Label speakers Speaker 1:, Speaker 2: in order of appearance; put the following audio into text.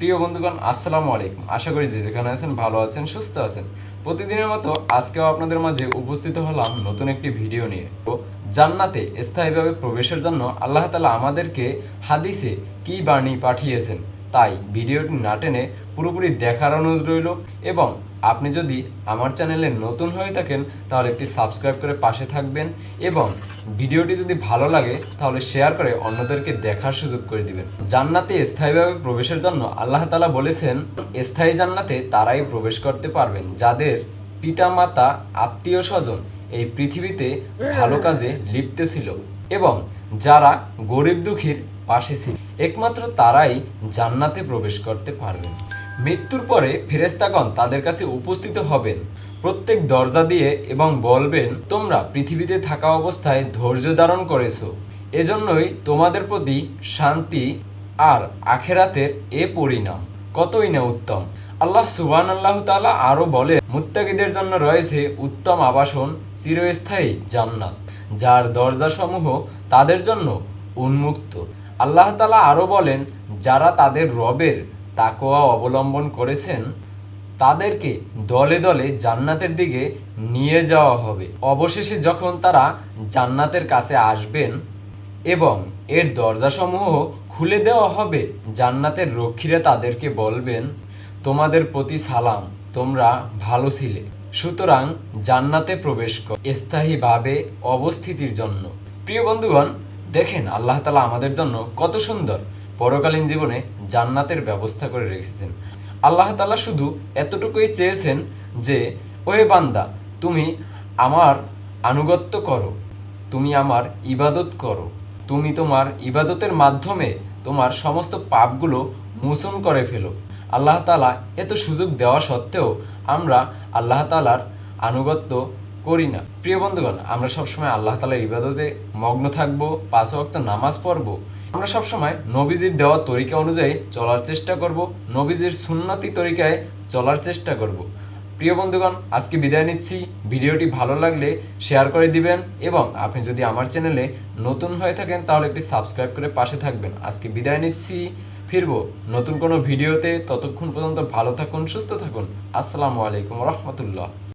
Speaker 1: প্রিয় বন্ধুগণ, আসসালামু আলাইকুম। আশা করি যে যেখানে আছেন ভালো আছেন, সুস্থ আছেন। প্রতিদিনের মতো আজকেও আপনাদের মাঝে উপস্থিত হলাম নতুন একটি ভিডিও নিয়ে। তো জান্নাতে স্থায়ীভাবে প্রবেশের জন্য আল্লাহ তাআলা আমাদেরকে হাদিসে কি বাণী পাঠিয়েছেন, তাই ভিডিওটি না টেনে পুরোপুরি দেখার অনুরোধ রইল। এবং আপনি যদি আমার চ্যানেলে নতুন হয়ে থাকেন তাহলে একটি সাবস্ক্রাইব করে পাশে থাকবেন, এবং ভিডিওটি যদি ভালো লাগে তাহলে শেয়ার করে অন্যদেরকে দেখার সুযোগ করে দিবেন। জান্নাতে স্থায়ীভাবে প্রবেশের জন্য আল্লাহ তাআলা বলেছেন, স্থায়ী জান্নাতে তারাই প্রবেশ করতে পারবেন যাদের পিতামাতা আত্মীয় স্বজন এই পৃথিবীতে ভালো কাজে লিপ্ত ছিল এবং যারা গরিব দুঃখীর পাশে ছিল। একমাত্র তারাই জান্নাতে প্রবেশ করতে পারবেন। মৃত্যুর পরে ফেরেশতাগণ তাদের কাছে উপস্থিত হবেন প্রত্যেক দরজা দিয়ে এবং বলবেন, তোমরা পৃথিবীতে থাকা অবস্থায় ধৈর্য ধারণ করেছো, এজন্যই তোমাদের প্রতি শান্তি আর আখেরাতের এ পরিণাম কতই না উত্তম। আল্লাহ সুবহানাহু ওয়া তাআলা আরো বলে, মুত্তাকিদের জন্য রয়েছে উত্তম আবাসন, চিরস্থায়ী জান্নাত, যার দরজাসমূহ তাদের জন্য উন্মুক্ত। আল্লাহ তাআলা আরো বলেন, যারা তাদের রবের তাকওয়া অবলম্বন করেছেন তাদেরকে দলে দলে জান্নাতের দিকে নিয়ে যাওয়া হবে। অবশেষে যখন তারা জান্নাতের কাছে আসবেন এবং এর দরজাসমূহ খুলে দেওয়া হবে, জান্নাতের রক্ষীরা তাদেরকে বলবেন, তোমাদের প্রতি সালাম, তোমরা ভালো ছিলে, সুতরাং জান্নাতে প্রবেশ কর স্থায়ীভাবে অবস্থিতির জন্য। প্রিয় বন্ধুগণ, দেখেন আল্লাহ তাআলা আমাদের জন্য কত সুন্দর পরকালীন জীবনে জান্নাতের ব্যবস্থা করে রেখেছেন। আল্লাহ তাআলা শুধু এতটুকুই চেয়েছেন যে, ওহে বান্দা, তুমি আমার আনুগত্য করো, তুমি আমার ইবাদত করো, তুমি তোমার ইবাদতের মাধ্যমে তোমার সমস্ত পাপগুলো মোচন করে ফেলো। আল্লাহ তাআলা এত সুযোগ দেওয়া সত্ত্বেও আমরা আল্লাহ তাআলার আনুগত্য করি না। প্রিয় বন্ধুগণ, আমরা সবসময় আল্লাহ তাআলার ইবাদতে মগ্ন থাকবো, 5 ওয়াক্ত নামাজ পড়বো। আমরা সবসময় নবীজির দেওয়া তরিকা অনুযায়ী চলার চেষ্টা করব, নবীজির সুন্নতি তরিকায় চলার চেষ্টা করব। প্রিয় বন্ধুগণ, আজকে বিদায় নিচ্ছি। ভিডিওটি ভালো লাগলে শেয়ার করে দিবেন, এবং আপনি যদি আমার চ্যানেলে নতুন হয়ে থাকেন তাহলে একটি সাবস্ক্রাইব করে পাশে থাকবেন। আজকে বিদায় নিচ্ছি, ফিরবো নতুন কোনো ভিডিওতে। ততক্ষণ পর্যন্ত ভালো থাকুন, সুস্থ থাকুন। আসসালামু আলাইকুম ওয়া রাহমাতুল্লাহ।